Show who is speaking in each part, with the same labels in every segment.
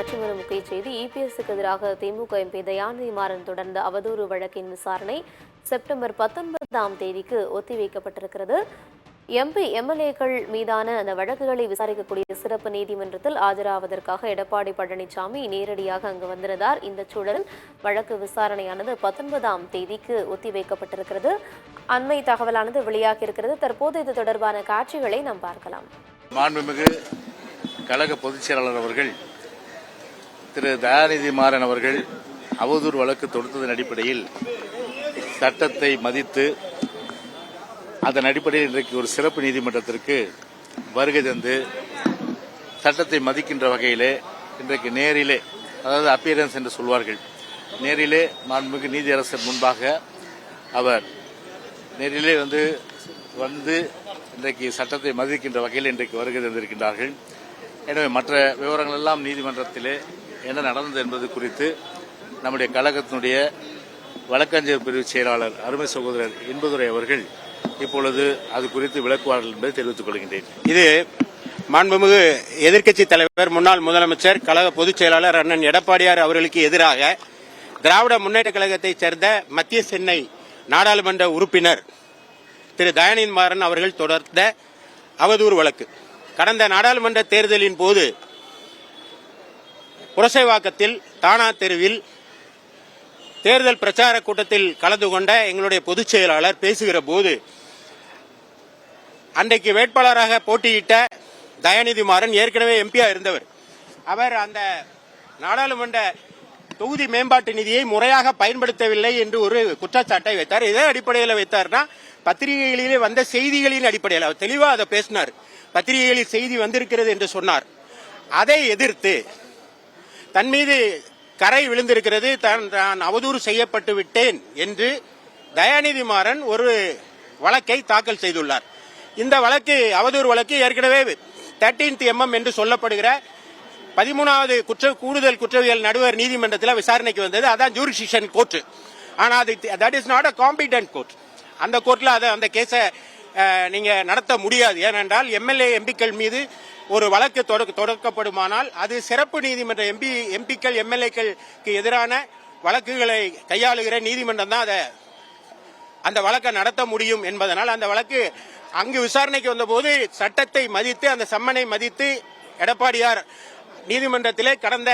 Speaker 1: மற்றொரு முக்கிய செய்தி. இபிஎஸ்க்கு எதிராக திமுக எம்பி தயாநிதி மாறன் தொடர்ந்த அவதூறு வழக்கின் விசாரணை செப்டம்பர் 19ஆம் தேதிக்கு ஒத்திவைக்கப்பட்டிருக்கிறது. எம்பி எம்எல்ஏக்கள் மீதான அந்த வழக்குகளை விசாரிக்கக்கூடிய சிறப்பு நீதிமன்றத்தில் ஆஜராவதற்காக எடப்பாடி பழனிசாமி நேரடியாக அங்கு வந்திருந்தார். இந்த சூழலில் வழக்கு விசாரணையானது 19ஆம் தேதிக்கு ஒத்திவைக்கப்பட்டிருக்கிறது. அண்மை தகவலானது வெளியாகியிருக்கிறது. தற்போது இது தொடர்பான காட்சிகளை நாம் பார்க்கலாம்.
Speaker 2: மாண்புமிகு கழக பொதுச் செயலாளர் அவர்கள் திரு தயாநிதி மாறன் அவர்கள் அவதூறு வழக்கு தொடுத்ததன் அடிப்படையில் சட்டத்தை மதித்து அதன் அடிப்படையில் இன்றைக்கு ஒரு சிறப்பு நீதிமன்றத்திற்கு வருகை தந்து சட்டத்தை மதிக்கின்ற வகையிலே இன்றைக்கு நேரிலே, அதாவது அப்பியரன்ஸ் என்று சொல்வார்கள், நேரிலே மாண்புமிகு நீதியரசர் முன்பாக அவர் நேரிலே வந்து இன்றைக்கு சட்டத்தை மதிக்கின்ற வகையில் இன்றைக்கு வருகை தந்திருக்கின்றார்கள். எனவே மற்ற விவரங்கள் எல்லாம் நீதிமன்றத்திலே என்ன நடந்தது என்பது குறித்து நம்முடைய கழகத்தினுடைய வழக்கறிஞர் பிரிவு செயலாளர் அருமை சகோதரர் இன்பதுரை அவர்கள் இப்பொழுது அது குறித்து விளக்குவார்கள் என்பதை தெரிவித்துக் கொள்கின்றேன்.
Speaker 3: இது மாண்புமிகு எதிர்க்கட்சி தலைவர் முன்னாள் முதலமைச்சர் கழக பொதுச் செயலாளர் அண்ணன் எடப்பாடியார் அவர்களுக்கு எதிராக திராவிட முன்னேற்ற கழகத்தைச் சேர்ந்த மத்திய சென்னை நாடாளுமன்ற உறுப்பினர் திரு தயாநிதி மாறன் அவர்கள் தொடர்ந்த அவதூறு வழக்கு. கடந்த நாடாளுமன்ற தேர்தலின் போது புரசைவாக்கத்தில் தானா தெருவில் தேர்தல் பிரச்சார கூட்டத்தில் கலந்து கொண்ட எங்களுடைய பொதுச் செயலாளர் பேசுகிற போது அன்றைக்கு வேட்பாளராக போட்டியிட்ட தயாநிதி மாறன் ஏற்கனவே எம்பியா இருந்தவர். அவர் அந்த நாடாளுமன்ற தொகுதி மேம்பாட்டு நிதியை முறையாக பயன்படுத்தவில்லை என்று ஒரு குற்றச்சாட்டை வைத்தார். இதே அடிப்படையில் வைத்தார்னா பத்திரிகைகளிலே வந்த செய்திகளின் அடிப்படையில் அவர் தெளிவாக அதை பேசினார். பத்திரிகைகளில் செய்தி வந்திருக்கிறது என்று சொன்னார். அதை எதிர்த்து தன் மீது கரை விழுந்திருக்கிறது, தான் அவதூறு செய்யப்பட்டு விட்டேன் என்று தயாநிதி மாறன் ஒரு வழக்கை தாக்கல் செய்துள்ளார். இந்த வழக்கு அவதூறு வழக்கு ஏற்கனவே 13th MM என்று சொல்லப்படுகிற 13வது கூடுதல் குற்றவியல் நடுவர் நீதிமன்றத்தில் விசாரணைக்கு வந்தது. அதான் ஜூரிஸ்டிக்ஷன் கோர்ட். ஆனால் that is not a competent court. அந்த கோர்ட்ல அந்த கேஸை நீங்க நடத்த முடியாது. ஏனென்றால் எம்எல்ஏ எம்பிக்கள் மீது ஒரு வழக்கு தொடக்கப்படுமானால் அது சிறப்பு நீதிமன்ற எம்பிக்கள் எம்எல்ஏக்களுக்கு எதிரான வழக்குகளை கையாளுகிற நீதிமன்றம் தான் அந்த வழக்கை நடத்த முடியும் என்பதனால் அந்த வழக்கு அங்கு விசாரணைக்கு வந்தபோது சட்டத்தை மதித்து அந்த சம்மனை மதித்து எடப்பாடியார் நீதிமன்றத்திலே கடந்த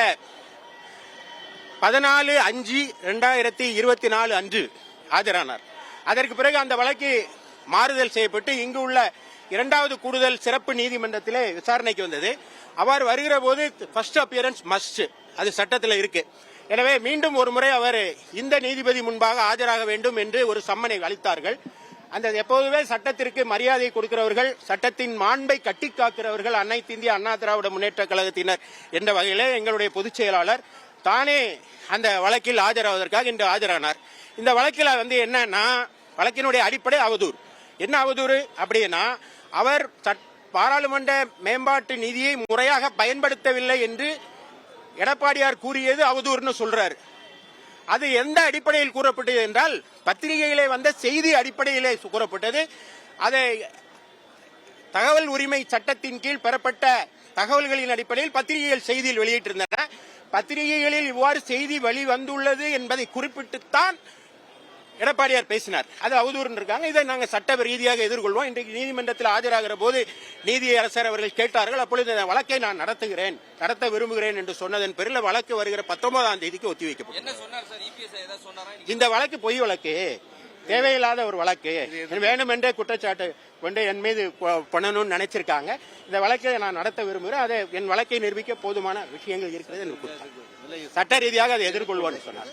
Speaker 3: 14/5/2024 அன்று ஆஜரானார். அதற்கு பிறகு அந்த வழக்கு மாறுதல் செய்யப்பட்டு இங்கு உள்ள 2வது கூடுதல் சிறப்பு நீதிமன்றத்திலே விசாரணைக்கு வந்தது. அவர் வருகிற போது ஃபர்ஸ்ட் அப்பியரன்ஸ் மஸ்ட், அது சட்டத்தில் இருக்கு. எனவே மீண்டும் ஒரு முறை அவர் இந்த நீதிபதி முன்பாக ஆஜராக வேண்டும் என்று ஒரு சம்மனை அளித்தார்கள். அந்த எப்போதுமே சட்டத்திற்கு மரியாதை கொடுக்கிறவர்கள், சட்டத்தின் மாண்பை கட்டி காக்கிறவர்கள் அனைத்து இந்திய அண்ணா திராவிட முன்னேற்ற கழகத்தினர் என்ற வகையிலே எங்களுடைய பொதுச் செயலாளர் தானே அந்த வழக்கில் ஆஜராவதற்காக இன்று ஆஜரானார். இந்த வழக்கில் என்னன்னா வழக்கினுடைய அடிப்படை அவதூறு. என்ன அவதூறு அப்படின்னா, அவர் பாராளுமன்ற மேம்பாட்டு நிதியை முறையாக பயன்படுத்தவில்லை என்று எடப்பாடியார் கூறியது அவதூறுன்னு சொல்றாரு. அது எந்த அடிப்படையில் கூறப்பட்டது என்றால் பத்திரிகையிலே வந்த செய்தி அடிப்படையிலே கூறப்பட்டது. அதை தகவல் உரிமை சட்டத்தின் கீழ் பெறப்பட்ட தகவல்களின் அடிப்படையில் பத்திரிகைகள் செய்தியில் வெளியிட்டிருந்தன. பத்திரிகைகளில் இவ்வாறு செய்தி வெளிவந்துள்ளது என்பதை குறிப்பிட்டுத்தான் எடப்பாடியார் பேசினார். அது அவதூறு இருக்காங்க. இதை நாங்கள் சட்ட ரீதியாக எதிர்கொள்வோம். இன்றைக்கு நீதிமன்றத்தில் ஆஜராகிற போது நீதியரசர் அவர்கள் கேட்டார்கள். அப்பொழுது இந்த வழக்கை நான் நடத்த விரும்புகிறேன் என்று சொன்னதன் பேரில் வழக்கு வருகிற 19ஆம் தேதிக்கு ஒத்திவைக்கப்படும். இந்த வழக்கு பொய் வழக்கு, தேவையில்லாத ஒரு வழக்கு, வேணுமென்றே குற்றச்சாட்டு கொண்டு என் மீது பண்ணணும்னு நினைச்சிருக்காங்க. இந்த வழக்கை நான் நடத்த விரும்புகிறேன். அதை என் வழக்கை நிரூபிக்க போதுமான விஷயங்கள் இருக்கிறது என்று சட்ட ரீதியாக அதை எதிர்கொள்வோம்னு சொன்னார்.